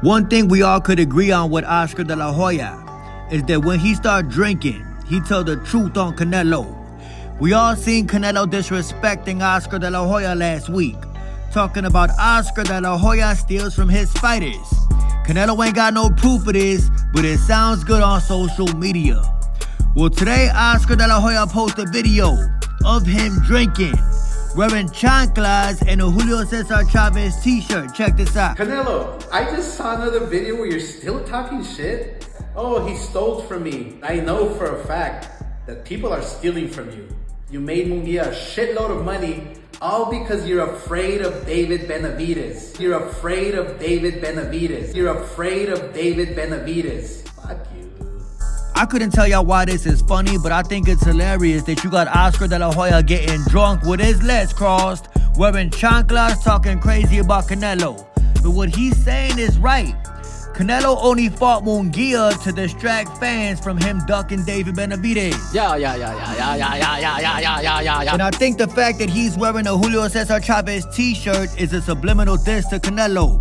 One thing we all could agree on with Oscar De La Hoya is that when he started drinking, he told the truth on Canelo. We all seen Canelo disrespecting Oscar De La Hoya last week, talking about Oscar De La Hoya steals from his fighters. Canelo ain't got no proof of this, but it sounds good on social media. Well, today Oscar De La Hoya posted a video of him drinking, wearing chanclas and a Julio Cesar Chavez t-shirt. Check this out. Canelo, I just saw another video where you're still talking shit. Oh, he stole from me. I know for a fact that people are stealing from you. You made Munguia a shitload of money, all because you're afraid of David Benavidez. You're afraid of David Benavidez. You're afraid of David Benavidez. Fuck you. I couldn't tell y'all why this is funny, but I think it's hilarious that you got Oscar De La Hoya getting drunk with his legs crossed, wearing chanclas, talking crazy about Canelo. But what he's saying is right. Canelo only fought Munguia to distract fans from him ducking David Benavidez. Yeah. And I think the fact that he's wearing a Julio Cesar Chavez t-shirt is a subliminal diss to Canelo.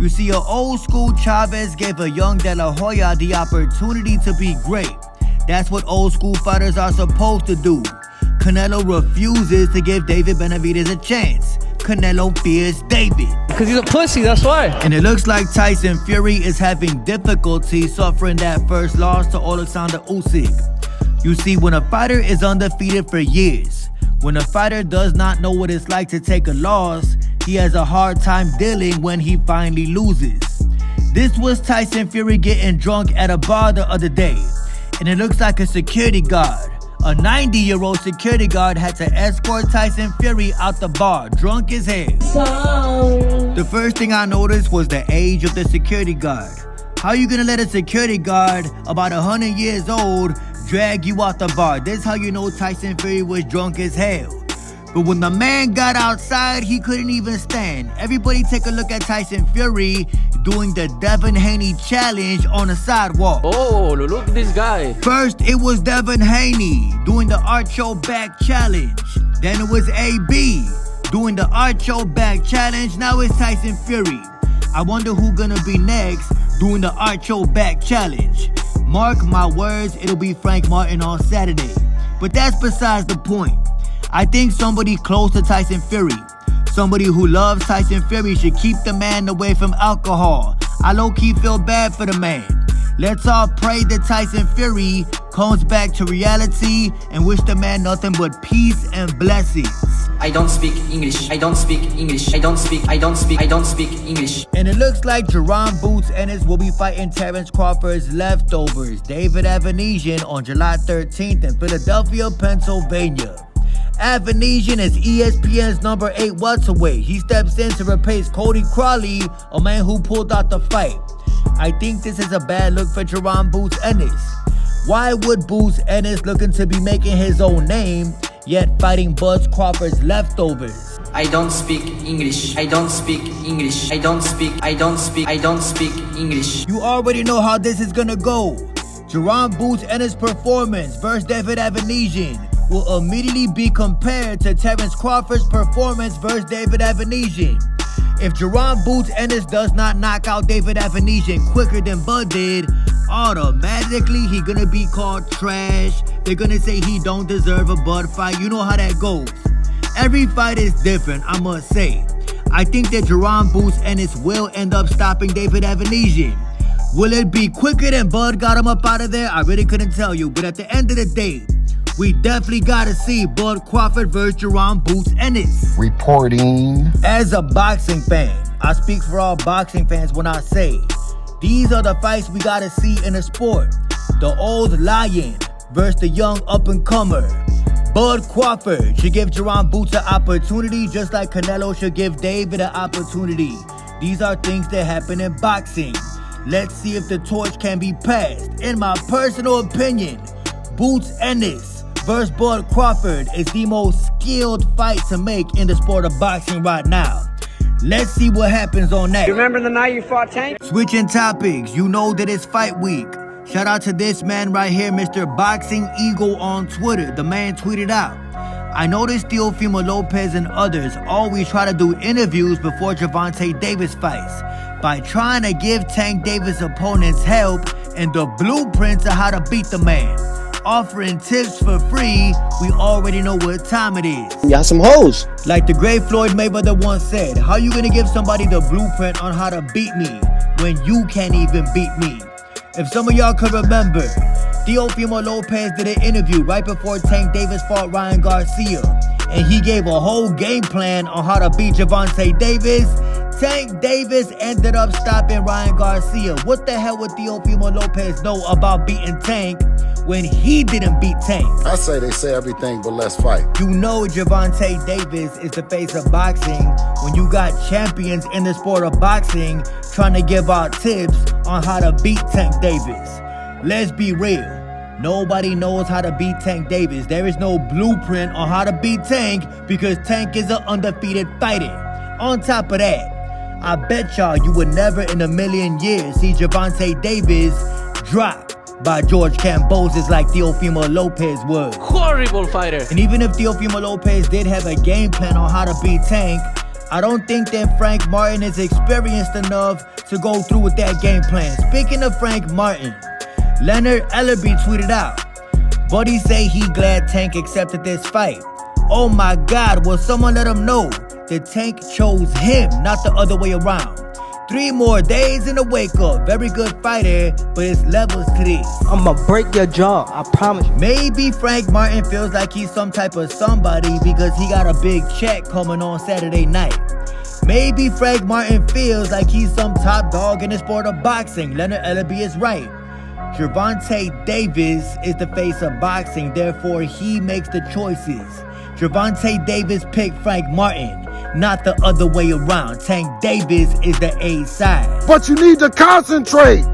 You see, an old school Chavez gave a young De La Hoya the opportunity to be great. That's what old school fighters are supposed to do. Canelo refuses to give David Benavidez a chance. Canelo fears David. Because he's a pussy, that's why. And it looks like Tyson Fury is having difficulty suffering that first loss to Alexander Usyk. You see, when a fighter is undefeated for years, when a fighter does not know what it's like to take a loss, he has a hard time dealing when he finally loses. This was Tyson Fury getting drunk at a bar the other day, and it looks like a security guard, a 90-year-old security guard, had to escort Tyson Fury out the bar, drunk as hell. The first thing I noticed was the age of the security guard. How you gonna let a security guard about 100 years old drag you out the bar? This is how you know Tyson Fury was drunk as hell. But when the man got outside, he couldn't even stand. Everybody take a look at Tyson Fury doing the Devin Haney challenge on the sidewalk. Oh, look at this guy. First, it was Devin Haney doing the arch your back challenge. Then it was AB doing the arch your back challenge. Now it's Tyson Fury. I wonder who gonna be next doing the arch your back challenge. Mark my words, it'll be Frank Martin on Saturday. But that's besides the point. I think somebody close to Tyson Fury, somebody who loves Tyson Fury, should keep the man away from alcohol. I low-key feel bad for the man. Let's all pray that Tyson Fury comes back to reality and wish the man nothing but peace and blessings. I don't speak English. I don't speak English. I don't speak English. And it looks like Jaron Boots Ennis will be fighting Terrence Crawford's leftovers, David Benavidez, on July 13th in Philadelphia, Pennsylvania. Benavidez is ESPN's number 8 welterweight. He steps in to replace Cody Crowley, a man who pulled out the fight. I think this is a bad look for Jaron Boots Ennis. Why would Boots Ennis looking to be making his own name, yet fighting Buzz Crawford's leftovers? I don't speak English. I don't speak English. I don't speak English. You already know how this is gonna go. Jaron Boots Ennis' performance versus David Benavidez will immediately be compared to Terrence Crawford's performance versus David Benavidez. If Jaron Boots Ennis does not knock out David Benavidez quicker than Bud did, automatically he gonna be called trash. They're gonna say he don't deserve a Bud fight. You know how that goes. Every fight is different, I must say. I think that Jaron Boots Ennis will end up stopping David Benavidez. Will it be quicker than Bud got him up out of there? I really couldn't tell you, but at the end of the day, we definitely gotta see Bud Crawford versus Jaron Boots Ennis. Reporting. As a boxing fan, I speak for all boxing fans when I say, these are the fights we gotta see in the sport. The old lion versus the young up-and-comer. Bud Crawford should give Jaron Boots an opportunity just like Canelo should give David an opportunity. These are things that happen in boxing. Let's see if the torch can be passed. In my personal opinion, Boots Ennis versus Bud Crawford is the most skilled fight to make in the sport of boxing right now. Let's see what happens on that. You remember the night you fought Tank? Switching topics, you know that it's fight week. Shout out to this man right here, Mr. Boxing Eagle on Twitter. The man tweeted out, I noticed Teofimo Lopez and others always try to do interviews before Gervonta Davis fights. by trying to give Tank Davis opponents help and the blueprint to how to beat the man. Offering tips for free, we already know what time it is. Y'all some hoes. Like the great Floyd Mayweather once said, how you gonna give somebody the blueprint on how to beat me when you can't even beat me? If some of y'all could remember, Teofimo Lopez did an interview right before Tank Davis fought Ryan Garcia, and he gave a whole game plan on how to beat Gervonta Davis. Tank Davis ended up stopping Ryan Garcia. What the hell would Teofimo Lopez know about beating Tank when he didn't beat Tank? I say they say everything, but let's fight. You know Gervonta Davis is the face of boxing when you got champions in the sport of boxing trying to give out tips on how to beat Tank Davis. Let's be real. Nobody knows how to beat Tank Davis. There is no blueprint on how to beat Tank because Tank is an undefeated fighter. On top of that, I bet y'all you would never in a million years see Gervonta Davis drop by George Kambosos like Teofimo Lopez would. Horrible fighter. And even if Teofimo Lopez did have a game plan on how to beat Tank, I don't think that Frank Martin is experienced enough to go through with that game plan. Speaking of Frank Martin, Leonard Ellerby tweeted out, "Buddy say he glad Tank accepted this fight. Oh my God, will someone let him know that Tank chose him, not the other way around. 3 more days in the wake up. Very good fighter, but it's levels to this." I'ma break your jaw, I promise you. Maybe Frank Martin feels like he's some type of somebody because he got a big check coming on Saturday night. Maybe Frank Martin feels like he's some top dog in the sport of boxing. Leonard Ellerby is right. Gervonta Davis is the face of boxing, therefore he makes the choices. Gervonta Davis picked Frank Martin, not the other way around. Tank Davis is the A side. But you need to concentrate.